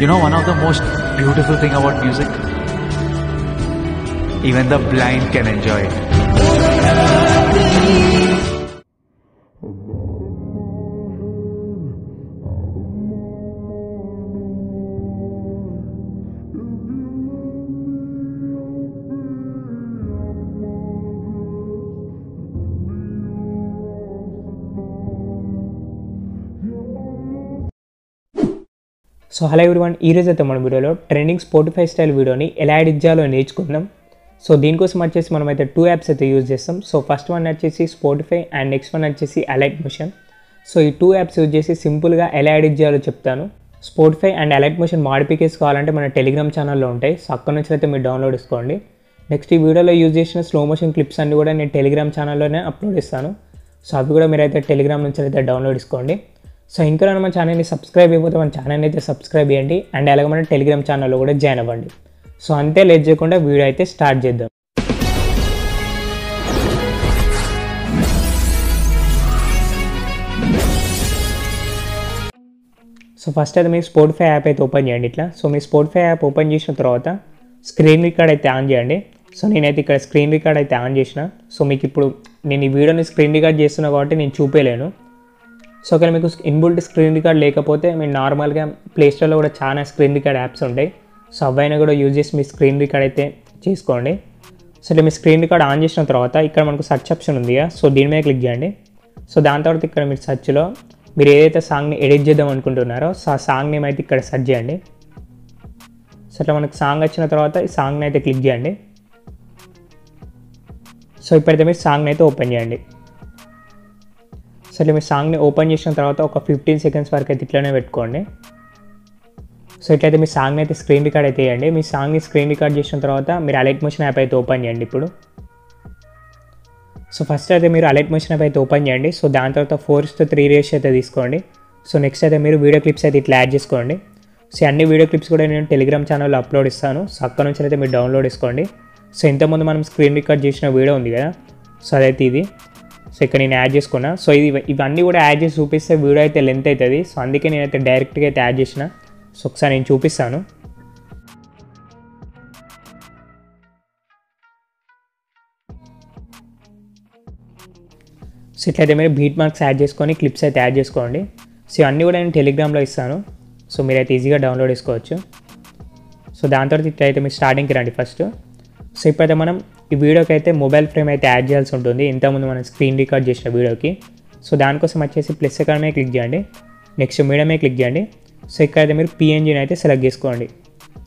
You know, one of the most beautiful thing about music, even the blind can enjoy it. So hello everyone, ఈరోజు అయితే మన వీడియోలో trending Spotify style వీడియోని ఎలా edit చేయాలో నేర్చుకుందాం. సో దీనికోసం వచ్చేసి మనం అయితే 2 యాప్స్ అయితే యూజ్ చేస్తాం. సో ఫస్ట్ వన్ వచ్చేసి స్పాటిఫై అండ్ నెక్స్ట్ వన్ వచ్చేసి అలైట్ మోషన్. సో ఈ 2 యాప్స్ యూజ్ చేసి సింపుల్గా ఎలా ఎడిట్ చేయాలో చెప్తాను. Spotify and alight motion modifications కావాలంటే మన టెలిగ్రామ్ ఛానల్లో ఉంటాయి. సో అక్కడ నుంచి అయితే మీరు డౌన్లోడ్ చేసుకోండి. నెక్స్ట్ ఈ వీడియోలో యూజ్ చేసిన స్లో మోషన్ క్లిప్స్ అన్ని కూడా నేను టెలిగ్రామ్ ఛానల్లోనే అప్లోడ్ చేస్తాను. సో అవి కూడా మీరైతే టెలిగ్రామ్ నుంచి అయితే డౌన్లోడ్ చేసుకోండి. సో ఇంకా మన ఛానల్ని సబ్స్క్రైబ్ అయిపోతే మన ఛానల్ని అయితే సబ్స్క్రైబ్ చేయండి అండ్ అలాగే మన టెలిగ్రామ్ ఛానల్లో కూడా జాయిన్ అవ్వండి. సో అంతే లేట్ చేయకుండా వీడియో అయితే స్టార్ట్ చేద్దాం. సో ఫస్ట్ అయితే మీరు స్పాటిఫై యాప్ అయితే ఓపెన్ చేయండి ఇట్లా. సో మీ స్పాటిఫై యాప్ ఓపెన్ చేసిన తర్వాత స్క్రీన్ రికార్డ్ అయితే ఆన్ చేయండి. సో నేనైతే ఇక్కడ స్క్రీన్ రికార్డ్ అయితే ఆన్ చేసిన. సో మీకు ఇప్పుడు నేను ఈ వీడియోని స్క్రీన్ రికార్డ్ చేస్తున్నా కాబట్టి నేను చూపేయలేను. సో ఒకవేళ మీకు ఇన్బుల్ట్ స్క్రీన్ రికార్డ్ లేకపోతే మీరు నార్మల్గా ప్లేస్టోర్లో కూడా చాలా స్క్రీన్ రికార్డ్ యాప్స్ ఉంటాయి. సో అవైనా కూడా యూజ్ చేసి మీ స్క్రీన్ రికార్డ్ అయితే చేసుకోండి. సో ఇట్లా మీ స్క్రీన్ రికార్డ్ ఆన్ చేసిన తర్వాత ఇక్కడ మనకు సెర్చ్ ఆప్షన్ ఉంది కదా, సో దీని మీద క్లిక్ చేయండి. సో దాని తర్వాత ఇక్కడ మీరు సెర్చ్లో మీరు ఏదైతే సాంగ్ని ఎడిట్ చేద్దాం అనుకుంటున్నారో సో ఆ సాంగ్ నేమ్ అయితే ఇక్కడ సెర్చ్ చేయండి. సో ఇట్లా మనకు సాంగ్ వచ్చిన తర్వాత ఈ సాంగ్ని అయితే క్లిక్ చేయండి. సో ఇప్పుడైతే మీరు సాంగ్ని అయితే ఓపెన్ చేయండి. సో ఇట్లా మీ సాంగ్ని ఓపెన్ చేసిన తర్వాత ఒక 15 సెకండ్స్ వరకు అయితే ఇట్లనే పెట్టుకోండి. సో ఇట్లయితే మీ సాంగ్ని అయితే స్క్రీన్ రికార్డ్ అయితే చేయండి. మీ సాంగ్ని స్క్రీన్ రికార్డ్ చేసిన తర్వాత మీరు అలైట్ మోషన్ యాప్ అయితే ఓపెన్ చేయండి ఇప్పుడు. సో ఫస్ట్ అయితే మీరు అలైట్ మోషన్ యాప్ అయితే ఓపెన్ చేయండి. సో దాని తర్వాత 4:3 రేషియో అయితే తీసుకోండి. సో నెక్స్ట్ అయితే మీరు వీడియో క్లిప్స్ అయితే ఇట్లా యాడ్ చేసుకోండి. సో అన్ని వీడియో క్లిప్స్ కూడా నేను టెలిగ్రామ్ ఛానల్లో అప్లోడ్ ఇస్తాను. సో అక్కడ నుంచి అయితే మీరు డౌన్లోడ్ చేసుకోండి. సో ఇంతకుముందు మనం స్క్రీన్ రికార్డ్ చేసిన వీడియో ఉంది కదా, సో అదైతే ఇది. సో ఇక్కడ నేను యాడ్ చేసుకున్నా. సో ఇవన్నీ కూడా యాడ్ చేసి చూపిస్తే వీడియో అయితే లెంత్ అవుతుంది. సో అందుకే నేనైతే డైరెక్ట్గా అయితే యాడ్ చేసిన. సో ఒకసారి నేను చూపిస్తాను. సో ఇట్లయితే మీరు బీట్ మార్క్స్ యాడ్ చేసుకొని క్లిప్స్ అయితే యాడ్ చేసుకోండి. సో అన్నీ కూడా నేను టెలిగ్రామ్లో ఇస్తాను. సో మీరైతే ఈజీగా డౌన్లోడ్ చేసుకోవచ్చు. సో దాని తర్వాత ఇట్లయితే మీరు స్టార్టింగ్కి రండి ఫస్ట్. సో ఇప్పుడైతే మనం ఈ వీడియోకి అయితే మొబైల్ ఫ్రేమ్ అయితే యాడ్ చేయాల్సి ఉంటుంది, ఇంతకుముందు మనం స్క్రీన్ రికార్డ్ చేసిన వీడియోకి. సో దానికోసం వచ్చేసి ప్లస్ ఐకాన్ మీద క్లిక్ చేయండి. నెక్స్ట్ మీడియం మీద క్లిక్ చేయండి. సో ఇక్కడైతే మీరు పిఎన్జీని అయితే సెలెక్ట్ చేసుకోండి.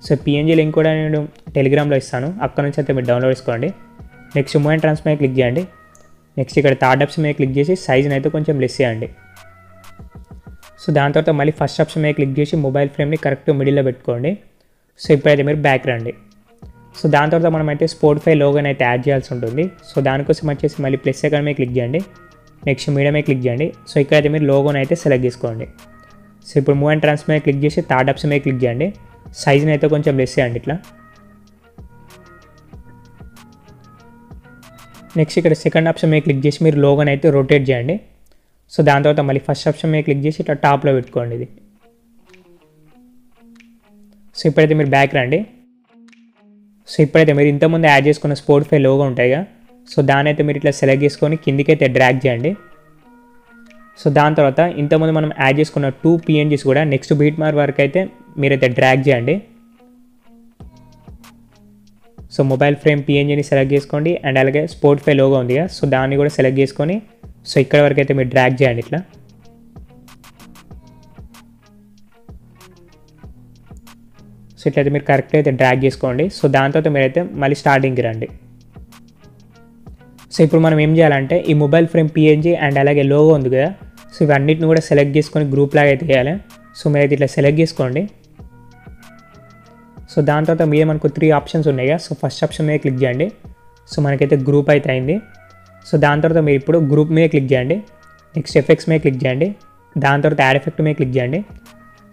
సో పిఎన్జీ లింక్ కూడా నేను టెలిగ్రామ్లో ఇస్తాను, అక్కడ నుంచి అయితే మీరు డౌన్లోడ్ చేసుకోండి. నెక్స్ట్ మూవ్ అండ్ ట్రాన్స్ మీద క్లిక్ చేయండి. నెక్స్ట్ ఇక్కడ థర్డ్ ఆప్షన్ మీద క్లిక్ చేసి సైజ్ని అయితే కొంచెం లెస్ చేయండి. సో దాని తర్వాత మళ్ళీ ఫస్ట్ ఆప్షన్ మీద క్లిక్ చేసి మొబైల్ ఫ్రేమ్ని కరెక్ట్ మిడిల్లో పెట్టుకోండి. సో ఇప్పుడైతే మీరు బ్యాక్ రండి. సో దాని తర్వాత మనం అయితే స్పాటిఫై లోగోని అయితే యాడ్ చేయాల్సి ఉంటుంది. సో దానికోసం వచ్చేసి మళ్ళీ ప్లస్ ఐకాన్ మీద క్లిక్ చేయండి. నెక్స్ట్ మీడియం మీద క్లిక్ చేయండి. సో ఇక్కడైతే మీరు లోగోని అయితే సెలెక్ట్ చేసుకోండి. సో ఇప్పుడు మూవ్ అండ్ ట్రాన్స్ మీద క్లిక్ చేసి థర్డ్ ఆప్షన్ మీద క్లిక్ చేయండి. సైజ్ని అయితే కొంచెం లెస్ చేయండి ఇట్లా. నెక్స్ట్ ఇక్కడ సెకండ్ ఆప్షన్ మీద క్లిక్ చేసి మీరు లోగోని అయితే రొటేట్ చేయండి. సో దాని తర్వాత మళ్ళీ ఫస్ట్ ఆప్షన్ మీద క్లిక్ చేసి ఇట్లా టాప్లో పెట్టుకోండి ఇది. సో ఇప్పుడైతే మీరు బ్యాక్ రండి. సో ఇప్పుడైతే మీరు ఇంతకుముందు యాడ్ చేసుకున్న స్పాటిఫై లోగో ఉంటాయిగా, సో దాని అయితే మీరు ఇట్లా సెలెక్ట్ చేసుకొని కిందికైతే డ్రాగ్ చేయండి. సో దాని తర్వాత ఇంతకుముందు మనం యాడ్ చేసుకున్న 2 పిఎన్జీస్ కూడా నెక్స్ట్ బీట్ మార్క్ వరకు అయితే మీరైతే డ్రాగ్ చేయండి. సో మొబైల్ ఫ్రేమ్ పిఎన్జీని సెలెక్ట్ చేసుకోండి అండ్ అలాగే స్పాటిఫై లోగో ఉందిగా, సో దాన్ని కూడా సెలెక్ట్ చేసుకొని సో ఇక్కడ వరకు అయితే మీరు డ్రాగ్ చేయండి ఇట్లా. సో ఇట్లయితే మీరు కరెక్ట్గా అయితే డ్రాగ్ చేసుకోండి. సో దాని తర్వాత మీరైతే మళ్ళీ స్టార్టింగ్కి రండి. సో ఇప్పుడు మనం ఏం చేయాలంటే ఈ మొబైల్ ఫ్రేమ్ పిఎన్జీ అండ్ అలాగే లోగో ఉంది కదా, సో ఇవన్నిటిని కూడా సెలెక్ట్ చేసుకొని గ్రూప్ లాగా అయితే చేయాలి. సో మీరైతే ఇట్లా సెలెక్ట్ చేసుకోండి. సో దాని తర్వాత మీద మనకు 3 ఆప్షన్స్ ఉన్నాయి కదా, సో ఫస్ట్ ఆప్షన్ మీద క్లిక్ చేయండి. సో మనకైతే గ్రూప్ అయితే అయింది. సో దాని తర్వాత మీరు ఇప్పుడు గ్రూప్ మీద క్లిక్ చేయండి. నెక్స్ట్ ఎఫెక్ట్స్ మీద క్లిక్ చేయండి. దాని తర్వాత యాడ్ ఎఫెక్ట్ మీద క్లిక్ చేయండి.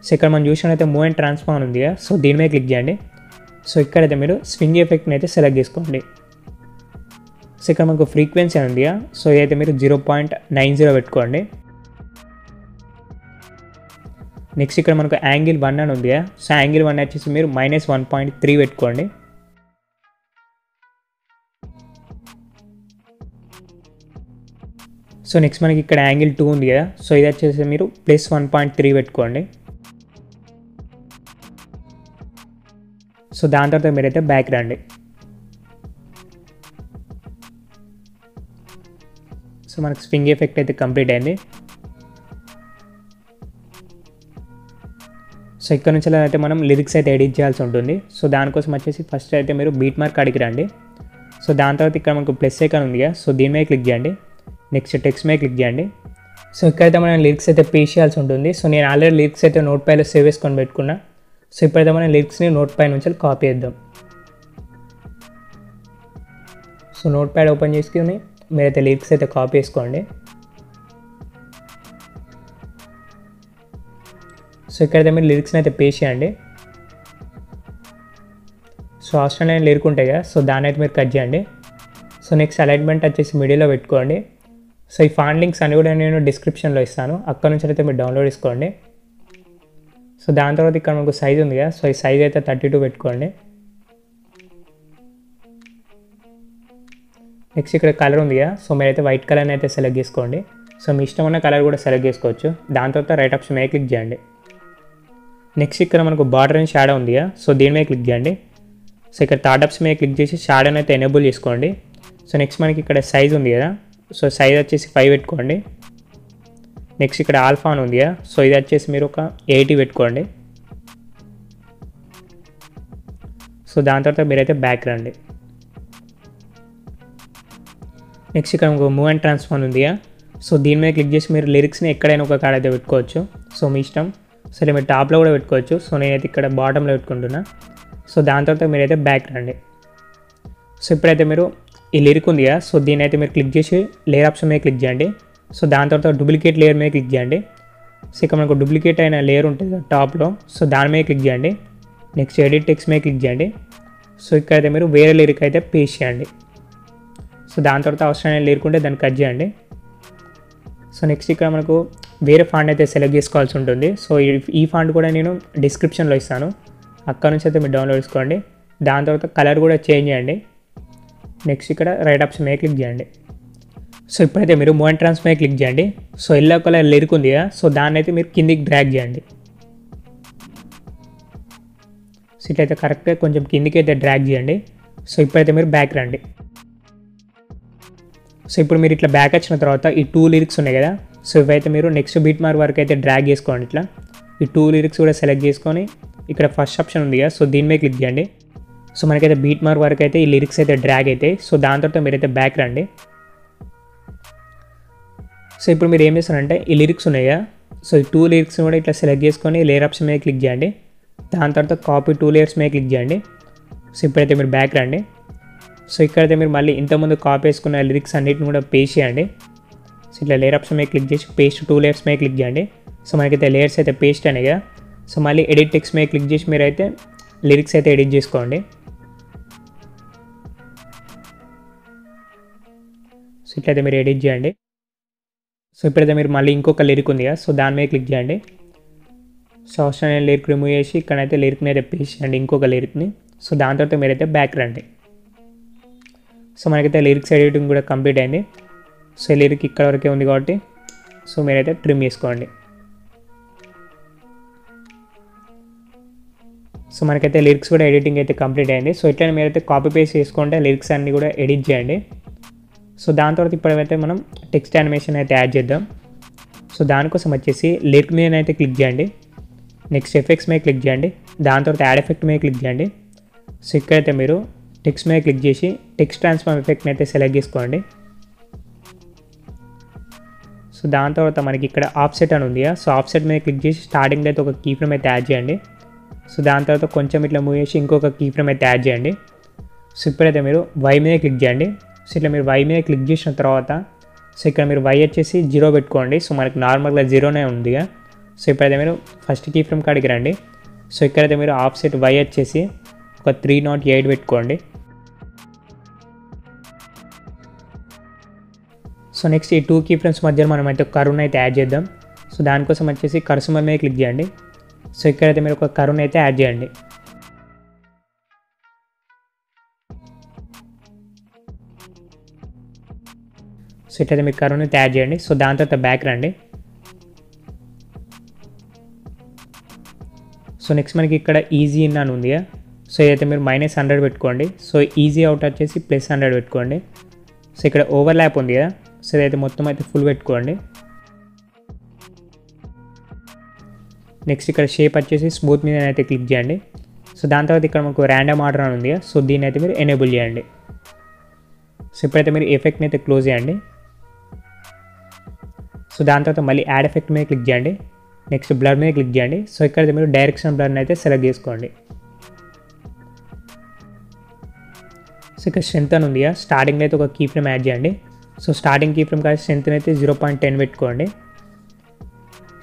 సో ఇక్కడ మనం చూసినట్లయితే మూవ్ అండ్ ట్రాన్స్ఫార్మ్ ఉంది కదా, సో దీని మీద క్లిక్ చేయండి. సో ఇక్కడైతే మీరు స్వింగ్ ఎఫెక్ట్ని అయితే సెలెక్ట్ చేసుకోండి. సో ఇక్కడ మనకు ఫ్రీక్వెన్సీ ఉంది కదా, సో ఇదైతే మీరు 0.90 పెట్టుకోండి. నెక్స్ట్ ఇక్కడ మనకు యాంగిల్ 1 అని ఉంది. సో యాంగిల్ 1 వచ్చేసి మీరు -1.3 పెట్టుకోండి. సో నెక్స్ట్ మనకి ఇక్కడ యాంగిల్ 2 ఉంది కదా, సో ఇది వచ్చేసి మీరు +1.3 పెట్టుకోండి. సో దాని తర్వాత మీరైతే బ్యాక్ రండి. సో మనకు స్వింగ్ ఎఫెక్ట్ అయితే కంప్లీట్ అయింది. సో ఇక్కడ నుంచి అయితే మనం లిరిక్స్ అయితే ఎడిట్ చేయాల్సి ఉంటుంది. సో దానికోసం వచ్చేసి ఫస్ట్ అయితే మీరు బీట్ మార్క్ అడిగి రండి. సో దాని తర్వాత ఇక్కడ మనకు ప్లస్ ఐకాన్ ఉంది కదా, సో దీని మీద క్లిక్ చేయండి. నెక్స్ట్ టెక్స్ట్ మీద క్లిక్ చేయండి. సో ఇక్కడైతే మనం లిరిక్స్ అయితే పేస్ట్ చేయాల్సి ఉంటుంది. సో నేను ఆల్రెడీ లిరిక్స్ అయితే నోట్ ప్యాడ్లో సేవ్ చేసుకొని పెట్టుకున్నా. సో ఇప్పుడైతే మనం లిరిక్స్ని నోట్ ప్యాడ్ నుంచి కాపీ చేద్దాం. సో నోట్ ప్యాడ్ ఓపెన్ చేసుకుని మీరైతే లిరిక్స్ అయితే కాపీ చేసుకోండి. సో ఇక్కడైతే మీరు లిరిక్స్ని అయితే పేస్ట్ చేయండి. సో ఆప్షన్ లైన్ లిరిక్ ఉంటాయి కదా, సో దాన్ని అయితే మీరు కట్ చేయండి. సో నెక్స్ట్ అలైన్మెంట్ వచ్చేసి మిడిల్లో పెట్టుకోండి. సో ఈ ఫాంట్ లింక్స్ అన్ని కూడా నేను డిస్క్రిప్షన్లో ఇస్తాను, అక్కడ నుంచి అయితే మీరు డౌన్లోడ్ చేసుకోండి. సో దాని తర్వాత ఇక్కడ మనకు సైజ్ ఉంది కదా, సో ఈ సైజ్ అయితే 32 పెట్టుకోండి. నెక్స్ట్ ఇక్కడ కలర్ ఉంది కదా, సో మీరైతే వైట్ కలర్ని అయితే సెలెక్ట్ చేసుకోండి. సో మీ ఇష్టం ఉన్న కలర్ కూడా సెలెక్ట్ చేసుకోవచ్చు. దాని తర్వాత రైట్ ఆప్షన్ మీద క్లిక్ చేయండి. నెక్స్ట్ ఇక్కడ మనకు బార్డర్ అండ్ షాడో ఉంది కదా, సో దీని మీద క్లిక్ చేయండి. సో ఇక్కడ థర్డ్ ఆప్షన్ మీద క్లిక్ చేసి షాడోని అయితే ఎనేబుల్ చేసుకోండి. సో నెక్స్ట్ మనకి ఇక్కడ సైజ్ ఉంది కదా, సో సైజ్ వచ్చేసి 5 పెట్టుకోండి. నెక్స్ట్ ఇక్కడ ఆల్ఫా అని ఉంది కదా, సో ఇది వచ్చేసి మీరు ఒక 80 పెట్టుకోండి. సో దాని తర్వాత మీరైతే బ్యాక్ రండి. నెక్స్ట్ ఇక్కడ ఇంకో మూవ్ అండ్ ట్రాన్స్ఫార్మ్ ఉంది కదా, సో దీని మీద క్లిక్ చేసి మీరు లిరిక్స్ని ఎక్కడైనా ఒక కాడ అయితే పెట్టుకోవచ్చు. సో మీ ఇష్టం. సరే మీరు టాప్లో కూడా పెట్టుకోవచ్చు. సో నేనైతే ఇక్కడ బాటంలో పెట్టుకుంటున్నా. సో దాని తర్వాత మీరైతే బ్యాక్ రండి. సో ఇప్పుడైతే మీరు ఈ లిరిక్ ఉంది కదా, సో దీని అయితే మీరు క్లిక్ చేసి లేయర్ ఆప్షన్ మీద క్లిక్ చేయండి. సో దాని తర్వాత డూప్లికేట్ లేయర్ మీద క్లిక్ చేయండి. సో ఇక్కడ మనకు డూప్లికేట్ అయిన లేయర్ ఉంటుంది కదా టాప్లో, సో దాని మీద క్లిక్ చేయండి. నెక్స్ట్ ఎడిట్ టెక్స్ట్ మీద క్లిక్ చేయండి. సో ఇక్కడైతే మీరు వేరే లిరిక్ అయితే పేస్ట్ చేయండి. సో దాని తర్వాత అవసరమైన లిరిక్ ఉంటే దాన్ని కట్ చేయండి. సో నెక్స్ట్ ఇక్కడ మనకు వేరే ఫాంట్ అయితే సెలెక్ట్ చేసుకోవాల్సి ఉంటుంది. సో ఈ ఫాంట్ కూడా నేను డిస్క్రిప్షన్లో ఇస్తాను, అక్కడ నుంచి అయితే మీరు డౌన్లోడ్ చేసుకోండి. దాని తర్వాత కలర్ కూడా చేంజ్ చేయండి. నెక్స్ట్ ఇక్కడ రైట్ ఆప్షన్ మీద క్లిక్ చేయండి. సో ఇప్పుడైతే మీరు మూవ్ అండ్ ట్రాన్స్ మీద క్లిక్ చేయండి. సో ఎల్లో కలర్ లిరిక్ ఉంది కదా, సో దాన్ని అయితే మీరు కిందికి డ్రాగ్ చేయండి. సో ఇట్లయితే కరెక్ట్గా కొంచెం కిందికి అయితే డ్రాగ్ చేయండి. సో ఇప్పుడైతే మీరు బ్యాక్ రండి. సో ఇప్పుడు మీరు ఇట్లా బ్యాక్ వచ్చిన తర్వాత ఈ 2 లిరిక్స్ ఉన్నాయి కదా, సో ఇవైతే మీరు నెక్స్ట్ బీట్ మార్క్ వరకు అయితే డ్రాగ్ చేసుకోండి. ఇట్లా ఈ 2 లిరిక్స్ కూడా సెలెక్ట్ చేసుకొని ఇక్కడ ఫస్ట్ ఆప్షన్ ఉంది కదా, సో దీని మీద క్లిక్ చేయండి. సో మనకైతే బీట్ మార్క్ వరకు అయితే ఈ లిరిక్స్ అయితే డ్రాగ్ అవుతాయి. సో దాని తర్వాత మీరైతే బ్యాక్ రండి. సో ఇప్పుడు మీరు ఏం చేస్తారంటే ఈ లిరిక్స్ ఉన్నాయి కదా, సో ఈ 2 లిరిక్స్ కూడా ఇట్లా సెలెక్ట్ చేసుకొని లేయర్ ఆప్షన్ మీద క్లిక్ చేయండి. దాని తర్వాత కాపీ 2 లేయర్స్ మీద క్లిక్ చేయండి. సో ఇప్పుడైతే మీరు బ్యాక్ రండి. సో ఇక్కడైతే మీరు మళ్ళీ ఇంతకుముందు కాపీ చేసుకున్న లిరిక్స్ అన్నిటిని కూడా పేస్ట్ చేయండి. సో ఇట్లా లేయర్ ఆప్షన్ మీద క్లిక్ చేసి పేస్ట్ 2 లేయర్స్ మీద క్లిక్ చేయండి. సో మనకైతే లేయర్స్ అయితే పేస్ట్ అయినాయి కదా, సో మళ్ళీ ఎడిట్ టెక్స్ట్ మీద క్లిక్ చేసి మీరైతే లిరిక్స్ అయితే ఎడిట్ చేసుకోండి. సో ఇట్లయితే మీరు ఎడిట్ చేయండి. సో ఇప్పుడైతే మీరు మళ్ళీ ఇంకొక లిరిక్ ఉంది కదా, సో దాని మీద క్లిక్ చేయండి. సో అవసరం లిరిక్ రిమూవ్ చేసి ఇక్కడైతే లిరిక్ని అయితే పేస్ట్ చేయండి, ఇంకొక లిరిక్ని. సో దాని తర్వాత మీరైతే బ్యాక్ రండి. సో మనకైతే లిరిక్స్ ఎడిటింగ్ కూడా కంప్లీట్ అయింది. సో లిరిక్ ఇక్కడ వరకే ఉంది కాబట్టి సో మీరైతే ట్రిమ్ చేసుకోండి. సో మనకైతే లిరిక్స్ కూడా ఎడిటింగ్ అయితే కంప్లీట్ అయింది. సో ఇట్లా మీరైతే కాపీ పేస్ట్ చేసుకుంటే లిరిక్స్ అన్నీ కూడా ఎడిట్ చేయండి. సో దాని తర్వాత ఇప్పుడైతే మనం టెక్స్ట్ యానిమేషన్ అయితే యాడ్ చేద్దాం. సో దానికోసం వచ్చేసి లిరిక్ మీద అయితే క్లిక్ చేయండి. నెక్స్ట్ ఎఫెక్ట్స్ మీద క్లిక్ చేయండి. దాని తర్వాత యాడ్ ఎఫెక్ట్ మీద క్లిక్ చేయండి. సో ఇక్కడైతే మీరు టెక్స్ట్ మీద క్లిక్ చేసి టెక్స్ట్ ట్రాన్స్ఫార్మ్ ఎఫెక్ట్ని అయితే సెలెక్ట్ చేసుకోండి. సో దాని తర్వాత మనకి ఇక్కడ ఆఫ్సెట్ అని ఉంది. సో ఆఫ్సెట్ మీద క్లిక్ చేసి స్టార్టింగ్లో అయితే ఒక కీ ఫ్రేమ్ అయితే యాడ్ చేయండి. సో దాని తర్వాత కొంచెం ఇట్లా మూవ్ చేసి ఇంకొక కీ ఫ్రేమ్ అయితే యాడ్ చేయండి. సో ఇప్పుడైతే మీరు వై మీద క్లిక్ చేయండి. సో ఇట్లా మీరు వై మీద క్లిక్ చేసిన తర్వాత సో ఇక్కడ మీరు వై వచ్చేసి 0 పెట్టుకోండి. సో మనకి నార్మల్గా 0నే ఉంది. సో ఇప్పుడైతే మీరు ఫస్ట్ కీ ఫ్రేమ్ కాడికి రండి. సో ఇక్కడైతే మీరు ఆఫ్సెట్ వై వచ్చేసి ఒక 308 పెట్టుకోండి. సో నెక్స్ట్ ఈ 2 కీ ఫ్రేమ్స్ మధ్య మనం అయితే కర్వ్ని అయితే యాడ్ చేద్దాం. సో సో దానికోసం వచ్చేసి కర్సర్ మీద క్లిక్ చేయండి. సో ఇక్కడైతే మీరు ఒక కర్వ్ని అయితే యాడ్ చేయండి. సో ఇట్లయితే మీరు కర్వ్ని యాడ్ చేయండి. సో దాని తర్వాత బ్యాక్ రండి. సో నెక్స్ట్ మనకి ఇక్కడ ఈజీ ఇన్ అని ఉంది. సో ఇదైతే మీరు -100 పెట్టుకోండి. సో ఈజీ అవుట్ వచ్చేసి +100 పెట్టుకోండి. సో ఇక్కడ ఓవర్లాప్ ఉంది కదా, సో ఇదైతే మొత్తం అయితే ఫుల్ పెట్టుకోండి. నెక్స్ట్ ఇక్కడ షేప్ వచ్చేసి స్మూత్ మీద అయితే క్లిక్ చేయండి. సో దాని తర్వాత ఇక్కడ మనకు ర్యాండమ్ ఆర్డర్ అని ఉంది. సో దీన్ని అయితే మీరు ఎనేబుల్ చేయండి. సో ఇప్పుడైతే మీరు ఎఫెక్ట్ని అయితే క్లోజ్ చేయండి. సో దాని తర్వాత మళ్ళీ యాడ్ ఎఫెక్ట్ మీద క్లిక్ చేయండి. నెక్స్ట్ బ్లర్ మీద క్లిక్ చేయండి. సో ఇక్కడైతే మీరు డైరెక్షన్ బ్లర్ని అయితే సెలెక్ట్ చేసుకోండి. సో ఇక్కడ స్ట్రెంత్ అని ఉంది. స్టార్టింగ్లో అయితే ఒక కీ ఫ్రేమ్ యాడ్ చేయండి. సో స్టార్టింగ్ కీ ఫ్రేమ్ కాదు స్ట్రెంత్ అయితే 0.10 పెట్టుకోండి.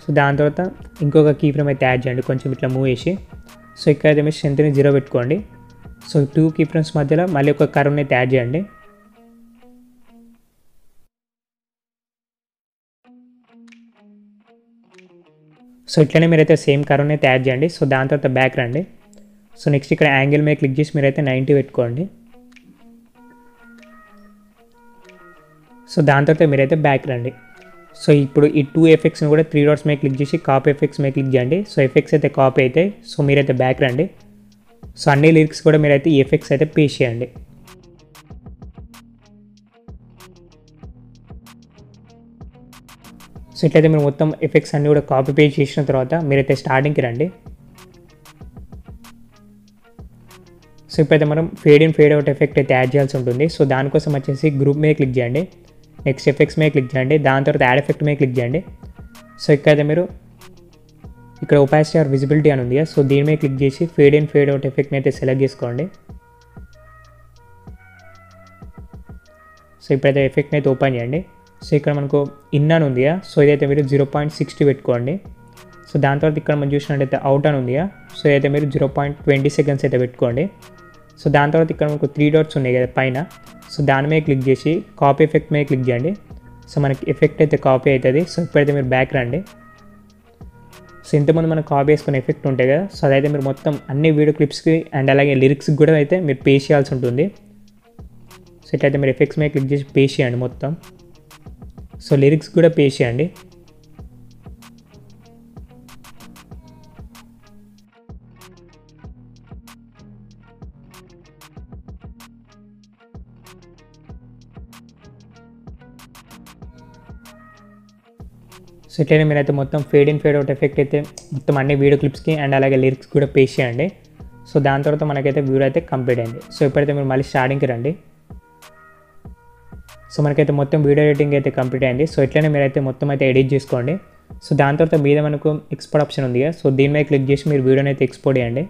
సో దాని తర్వాత ఇంకొక కీ ఫ్రేమ్ అయితే యాడ్ చేయండి, కొంచెం ఇట్లా మూవ్ చేసి. సో ఇక్కడైతే మీరు స్ట్రెంత్ని 0 పెట్టుకోండి. సో 2 కీ ఫ్రేమ్స్ మధ్యలో మళ్ళీ ఒక కర్వ్ని అయితే యాడ్ చేయండి. సో ఇట్లనే మీరైతే సేమ్ కర్వ్ని అయితే యాడ్ చేయండి. సో దాని తర్వాత బ్యాక్ రండి. సో నెక్స్ట్ ఇక్కడ యాంగిల్ మీద క్లిక్ చేసి మీరైతే 90 పెట్టుకోండి. సో దాని తర్వాత మీరైతే బ్యాక్ రండి. సో ఇప్పుడు ఈ 2 ఎఫెక్ట్స్ని కూడా 3 డాట్స్ మీద క్లిక్ చేసి కాపీ ఎఫెక్ట్స్ మీద క్లిక్ చేయండి. సో ఎఫెక్ట్స్ అయితే కాపీ అవుతాయి. సో మీరైతే బ్యాక్ రండి. సో అన్ని లిరిక్స్ కూడా మీరైతే ఈ ఎఫెక్ట్స్ అయితే పేస్ట్ చేయండి. సో ఇట్లయితే మీరు మొత్తం ఎఫెక్ట్స్ అన్నీ కూడా కాపీ పేస్ట్ చేసిన తర్వాత మీరైతే స్టార్టింగ్కి రండి. సో ఇప్పుడైతే మనం fade in fade out effect అయితే యాడ్ చేయాల్సి ఉంటుంది. సో దానికోసం వచ్చేసి గ్రూప్ మీద క్లిక్ చేయండి. నెక్స్ట్ ఎఫెక్ట్స్ మీద క్లిక్ చేయండి. దాని తర్వాత యాడ్ ఎఫెక్ట్ మీద క్లిక్ చేయండి. సో ఇక్కడైతే మీరు ఇక్కడ ఒపాసిటీ ఆర్ విజిబిలిటీ అని ఉంది. సో దీని మీద క్లిక్ చేసి ఫేడ్ ఇన్ ఫేడ్ అవుట్ ఎఫెక్ట్ని అయితే సెలెక్ట్ చేసుకోండి. సో ఇప్పుడైతే ఎఫెక్ట్ని అయితే ఓపెన్ చేయండి. సో ఇక్కడ మనకు ఇన్ అని ఉంది. సో ఇదైతే మీరు 0.60 పెట్టుకోండి. సో దాని తర్వాత ఇక్కడ మనం చూసినట్టయితే అవుట్ అని ఉంది. సో ఇదైతే మీరు 0.20 సెకండ్స్ అయితే పెట్టుకోండి. సో దాని తర్వాత ఇక్కడ మనకు 3 డాట్స్ ఉన్నాయి కదా పైన. సో దాని మీద క్లిక్ చేసి కాపీ ఎఫెక్ట్ మీద క్లిక్ చేయండి. సో మనకి ఎఫెక్ట్ అయితే కాపీ అవుతుంది. సో ఇప్పుడైతే మీరు బ్యాక్ రండి. సో ఇంతకుముందు మనం కాపీ చేసుకునే ఎఫెక్ట్ ఉంటాయి కదా, సో అదైతే మీరు మొత్తం అన్ని వీడియో క్లిప్స్కి అండ్ అలాగే లిరిక్స్కి కూడా అయితే మీరు పేస్ట్ చేయాల్సి ఉంటుంది. సో ఇట్లయితే మీరు ఎఫెక్ట్స్ మీద క్లిక్ చేసి పేస్ట్ చేయండి మొత్తం. సో లిరిక్స్ కూడా పేస్ట్ చేయండి. సో ఇట్లనే మీరైతే మొత్తం fade in fade out effect అయితే మొత్తం అన్ని వీడియో క్లిప్స్కి అండ్ అలాగే లిరిక్స్ కూడా పేస్ట్ చేయండి. సో దాని తర్వాత మనకైతే వీడియో అయితే కంప్లీట్ అయింది. సో ఇప్పుడైతే మీరు మళ్ళీ స్టార్టింగ్కి రండి. సో మనకైతే మొత్తం వీడియో ఎడిటింగ్ అయితే కంప్లీట్ అయింది. సో ఇట్లనే మీరైతే మొత్తం అయితే ఎడిట్ చేసుకోండి. సో దాని తర్వాత మీద మనకు ఎక్స్పోర్ట్ ఆప్షన్ ఉంది. సో దీని మీద క్లిక్ చేసి మీరు వీడియోని అయితే ఎక్స్పోర్ట్ చేయండి.